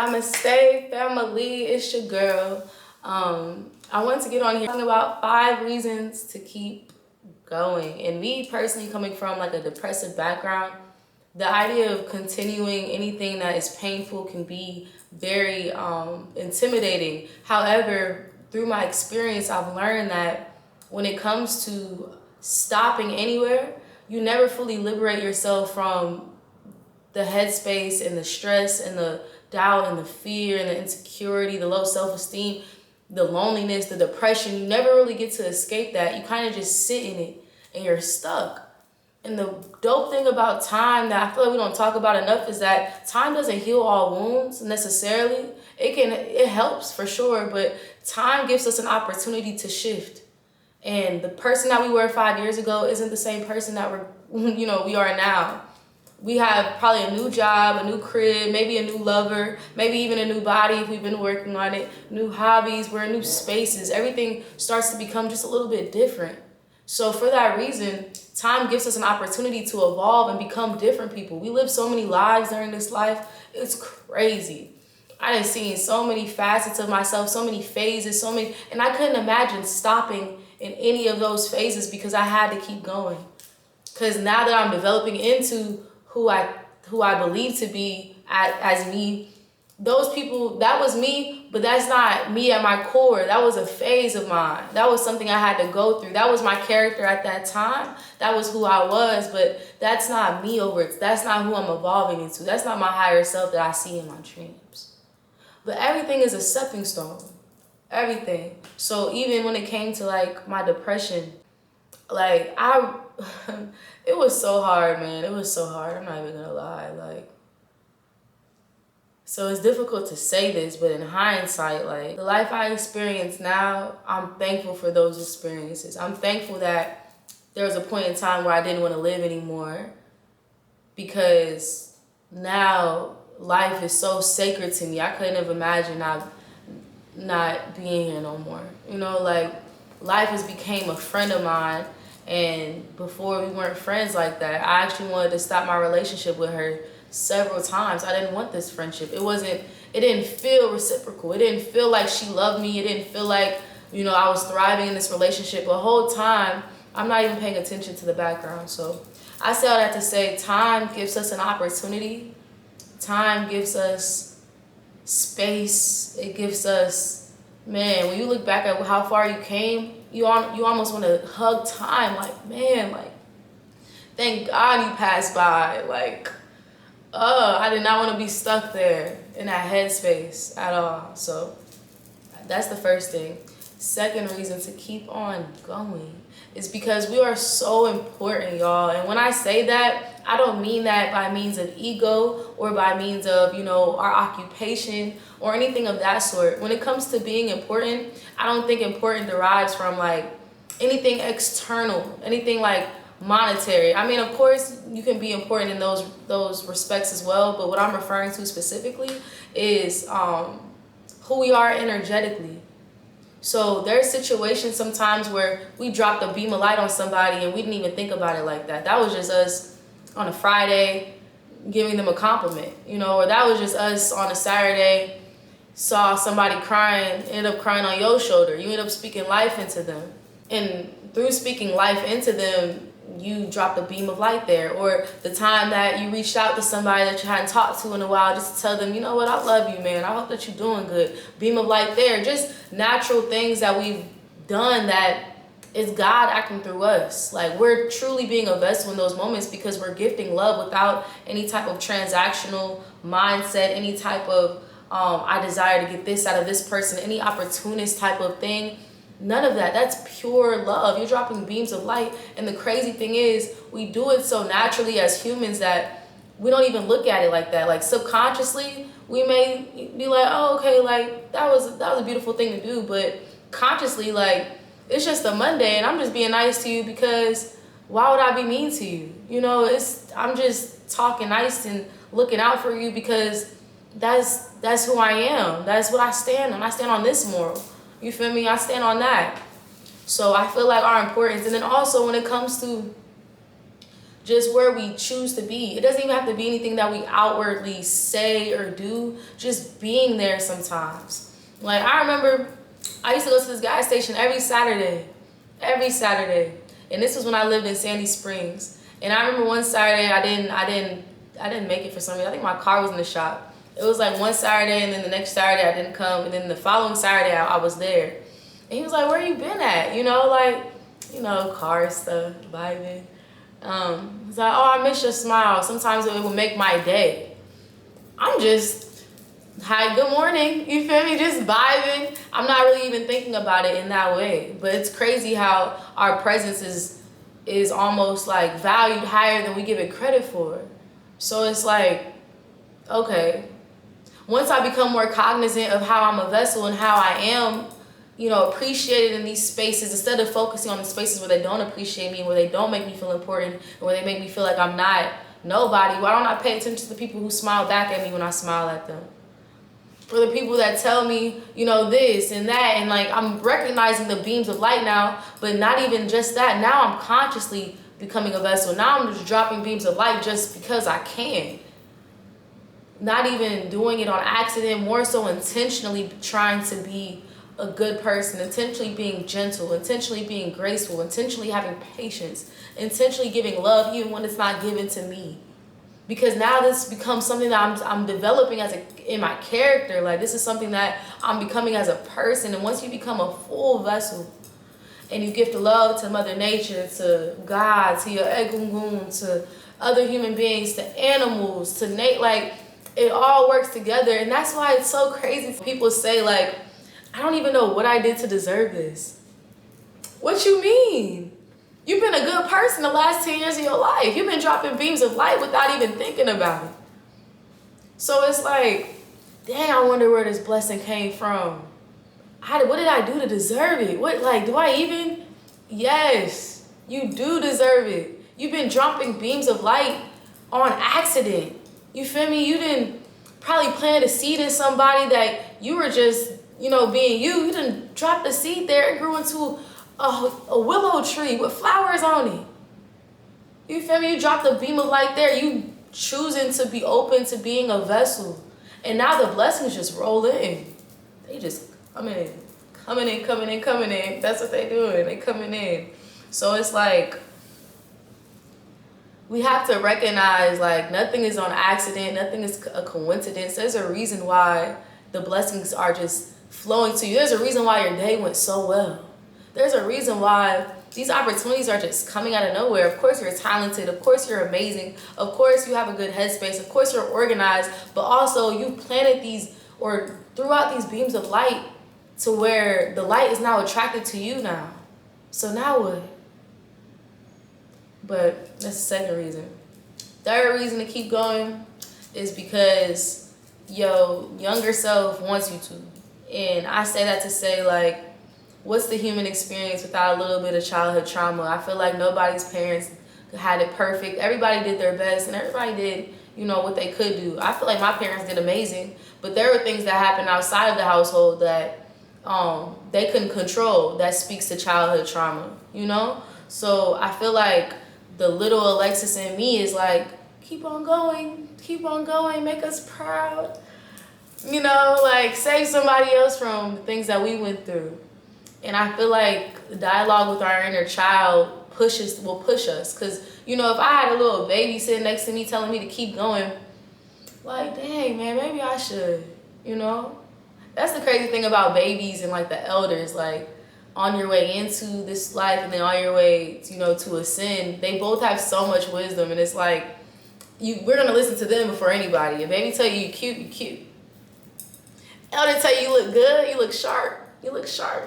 Namaste, family. It's your girl. I wanted to get on here talking about 5 reasons to keep going. And me personally, coming from like a depressive background, the idea of continuing anything that is painful can be very intimidating. However, through my experience, I've learned that when it comes to stopping anywhere, you never fully liberate yourself from the headspace and the stress and the doubt and the fear and the insecurity, the low self-esteem, the loneliness, the depression. You never really get to escape that. You kind of just sit in it and you're stuck. And the dope thing about time that I feel like we don't talk about enough is that time doesn't heal all wounds necessarily. It helps for sure, but time gives us an opportunity to shift. And the person that we were 5 years ago isn't the same person that we are now. We have probably a new job, a new crib, maybe a new lover, maybe even a new body if we've been working on it, new hobbies, we're in new spaces. Everything starts to become just a little bit different. So for that reason, time gives us an opportunity to evolve and become different people. We live so many lives during this life. It's crazy. I done seen so many facets of myself, so many phases, and I couldn't imagine stopping in any of those phases because I had to keep going. Because now that I'm developing into who I believe to be as me, those people, that was me, but that's not me at my core. That was a phase of mine. That was something I had to go through. That was my character at that time. That was who I was, but that's not me that's not who I'm evolving into. That's not my higher self that I see in my dreams. But everything is a stepping stone. Everything. So even when it came to like my depression, like it was so hard, man. It was so hard. I'm not even gonna lie. So it's difficult to say this, but in hindsight, like the life I experience now, I'm thankful for those experiences. I'm thankful that there was a point in time where I didn't want to live anymore because now life is so sacred to me. I couldn't have imagined not being here no more. Like life has became a friend of mine. And before we weren't friends like that, I actually wanted to stop my relationship with her several times. I didn't want this friendship. It didn't feel reciprocal. It didn't feel like she loved me. It didn't feel like, I was thriving in this relationship. The whole time, I'm not even paying attention to the background. So I say all that to say time gives us an opportunity. Time gives us space. It gives us, man, when you look back at how far you came, you almost want to hug time. Like, man, like, thank God you passed by. Like, I did not want to be stuck there in that headspace at all. So that's the first thing. Second reason to keep on going is because we are so important, y'all. And when I say that, I don't mean that by means of ego or by means of, our occupation or anything of that sort. When it comes to being important, I don't think important derives from like anything external, anything like monetary. I mean, of course, you can be important in those respects as well. But what I'm referring to specifically is who we are energetically. So there's situations sometimes where we dropped a beam of light on somebody and we didn't even think about it like that. That was just us on a Friday giving them a compliment, or that was just us on a Saturday, saw somebody crying, ended up crying on your shoulder. You end up speaking life into them. And through speaking life into them, you dropped a beam of light there. Or the time that you reached out to somebody that you hadn't talked to in a while just to tell them, you know what, I love you, man. I hope that you're doing good. Beam of light there. Just natural things that we've done that is God acting through us. Like, we're truly being a vessel in those moments because we're gifting love without any type of transactional mindset, any type of, I desire to get this out of this person, any opportunist type of thing. None of that. That's pure love. You're dropping beams of light. And the crazy thing is, we do it so naturally as humans that we don't even look at it like that. Like, subconsciously, we may be like, oh, okay, like, that was a beautiful thing to do. But consciously, like, it's just a Monday and I'm just being nice to you because why would I be mean to you? I'm just talking nice and looking out for you because that's who I am. That's what I stand on. I stand on this moral. You feel me? I stand on that. So I feel like our importance. And then also when it comes to just where we choose to be. It doesn't even have to be anything that we outwardly say or do, just being there sometimes. Like, I remember I used to go to this gas station every Saturday. And this was when I lived in Sandy Springs. And I remember one Saturday I didn't make it for some reason. I think my car was in the shop. It was like one Saturday, and then the next Saturday I didn't come, and then the following Saturday I was there. And he was like, "Where you been at?" Car stuff, vibing. He's like, "Oh, I miss your smile. Sometimes it would make my day." I'm just, hi, good morning. You feel me? Just vibing. I'm not really even thinking about it in that way. But it's crazy how our presence is almost like valued higher than we give it credit for. So it's like, okay, once I become more cognizant of how I'm a vessel and how I am, appreciated in these spaces, instead of focusing on the spaces where they don't appreciate me, where they don't make me feel important, and where they make me feel like I'm not nobody, why don't I pay attention to the people who smile back at me when I smile at them? For the people that tell me, this and that, and like, I'm recognizing the beams of light now, but not even just that. Now I'm consciously becoming a vessel. Now I'm just dropping beams of light just because I can. Not even doing it on accident, more so intentionally trying to be a good person, intentionally being gentle, intentionally being graceful, intentionally having patience, intentionally giving love even when it's not given to me. Because now this becomes something that I'm developing in my character. Like, this is something that I'm becoming as a person. And once you become a full vessel and you give the love to Mother Nature, to God, to your egungun, to other human beings, to animals, to like, it all works together. And that's why it's so crazy. People say, like, I don't even know what I did to deserve this. What you mean? You've been a good person the last 10 years of your life. You've been dropping beams of light without even thinking about it. So it's like, dang, I wonder where this blessing came from. What did I do to deserve it? Do I even? Yes, you do deserve it. You've been dropping beams of light on accident. You feel me? You didn't probably plant a seed in somebody that you were just, being you. You didn't drop the seed there. It grew into a willow tree with flowers on it. You feel me? You dropped a beam of light there. You choosing to be open to being a vessel. And now the blessings just roll in. They just coming in. That's what they doing. They coming in. So it's like, we have to recognize, like, nothing is on accident. Nothing is a coincidence. There's a reason why the blessings are just flowing to you. There's a reason why your day went so well. There's a reason why these opportunities are just coming out of nowhere. Of course you're talented. Of course you're amazing. Of course you have a good headspace. Of course you're organized. But also you planted these or threw out these beams of light to where the light is now attracted to you now. So now what? But that's the second reason. Third reason to keep going is because your younger self wants you to. And I say that to say, like, what's the human experience without a little bit of childhood trauma? I feel like nobody's parents had it perfect. Everybody did their best and everybody did, what they could do. I feel like my parents did amazing, but there were things that happened outside of the household that they couldn't control that speaks to childhood trauma, So I feel like the little Alexis in me is like, keep on going, make us proud. Like, save somebody else from the things that we went through. And I feel like the dialogue with our inner child will push us. Because, if I had a little baby sitting next to me telling me to keep going, like, dang, man, maybe I should, That's the crazy thing about babies and, like, the elders. Like, on your way into this life and then on your way, to ascend, they both have so much wisdom. And it's like, we're going to listen to them before anybody. If baby tell you you're cute, you're cute. Elder tell you look good, you look sharp.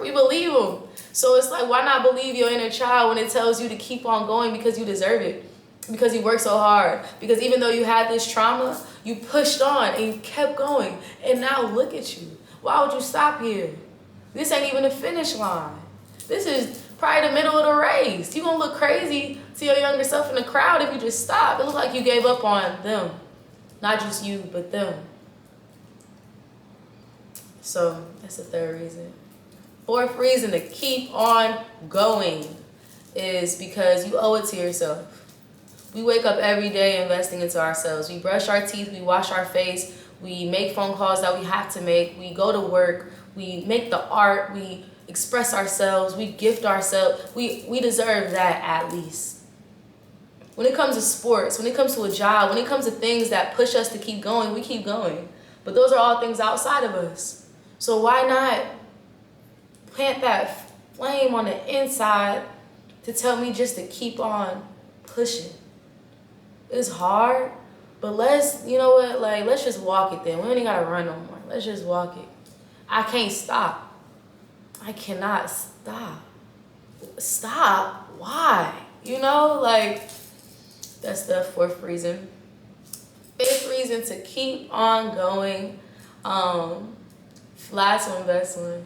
We believe them. So it's like, why not believe your inner child when it tells you to keep on going because you deserve it? Because you worked so hard. Because even though you had this trauma, you pushed on and you kept going. And now look at you. Why would you stop here? This ain't even the finish line. This is probably the middle of the race. You're going to look crazy to your younger self in the crowd if you just stop. It looks like you gave up on them. Not just you, but them. So that's the third reason. Fourth reason to keep on going is because you owe it to yourself. We wake up every day investing into ourselves. We brush our teeth, we wash our face, we make phone calls that we have to make, we go to work, we make the art, we express ourselves, we gift ourselves. We deserve that at least. When it comes to sports, when it comes to a job, when it comes to things that push us to keep going, we keep going. But those are all things outside of us. So why not plant that flame on the inside to tell me just to keep on pushing? It's hard, but let's just walk it then. We ain't gotta run no more. Let's just walk it. I can't stop. I cannot stop. Stop? Why? That's the fourth reason. Fifth reason to keep on going. Last one, best one.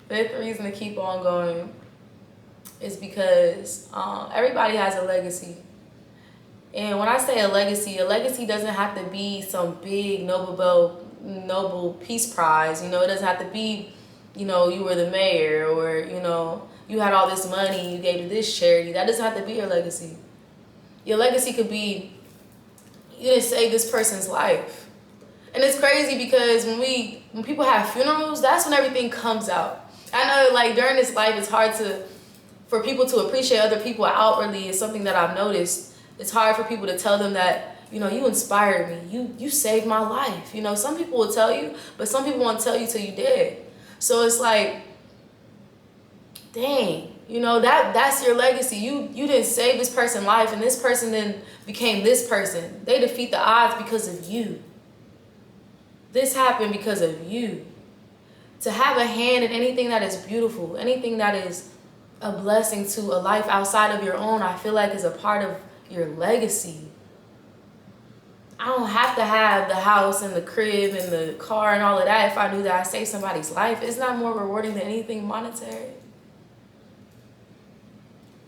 Fifth reason to keep on going is because everybody has a legacy. And when I say a legacy doesn't have to be some big Nobel Peace Prize. It doesn't have to be, you were the mayor, or, you had all this money, you gave to this charity. That doesn't have to be your legacy. Your legacy could be, you didn't save this person's life. And it's crazy because when people have funerals, that's when everything comes out. I know, during this life, it's hard for people to appreciate other people outwardly. It's something that I've noticed. It's hard for people to tell them that, you inspired me. You saved my life. Some people will tell you, but some people won't tell you till you dead. So it's like, dang, that's your legacy. You didn't save this person's life, and this person then became this person. They defeat the odds because of you. This happened because of you. To have a hand in anything that is beautiful, anything that is a blessing to a life outside of your own, I feel like is a part of your legacy. I don't have to have the house and the crib and the car and all of that if I knew that I saved somebody's life. It's not more rewarding than anything monetary.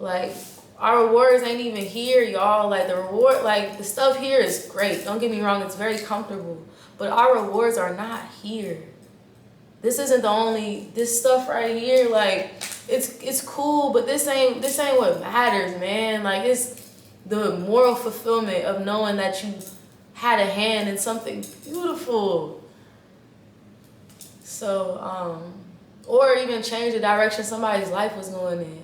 Our rewards ain't even here, y'all. The stuff here is great. Don't get me wrong, it's very comfortable. But our rewards are not here. This isn't this stuff right here, it's cool, but this ain't what matters, man. It's the moral fulfillment of knowing that you had a hand in something beautiful. So, or even change the direction somebody's life was going in.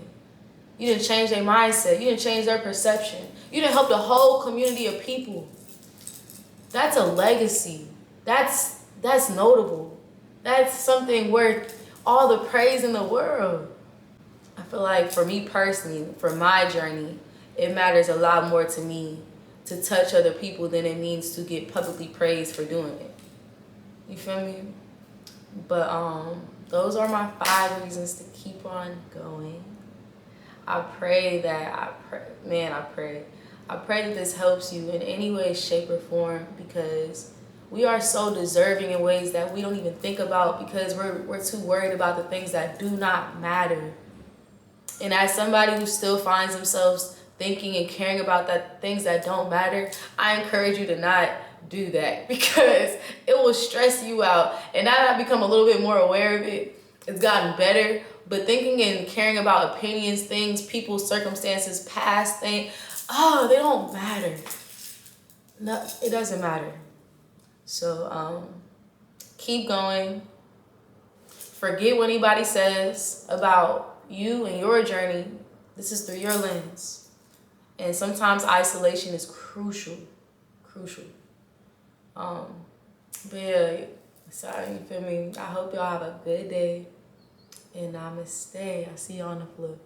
You didn't change their mindset. You didn't change their perception. You didn't help the whole community of people. That's a legacy. That's notable. That's something worth all the praise in the world. I feel like for me personally, for my journey, it matters a lot more to me to touch other people than it means to get publicly praised for doing it. You feel me? But those are my 5 reasons to keep on going. I pray that this helps you in any way, shape, or form, because we are so deserving in ways that we don't even think about because we're too worried about the things that do not matter. And as somebody who still finds themselves thinking and caring about things that don't matter, I encourage you to not do that because it will stress you out. And now that I've become a little bit more aware of it, it's gotten better. But thinking and caring about opinions, things, people, circumstances, past things, they don't matter. No, it doesn't matter. So keep going. Forget what anybody says about you and your journey. This is through your lens. And sometimes isolation is crucial. But yeah, sorry, you feel me? I hope y'all have a good day. And namaste. I'll see you on the flip.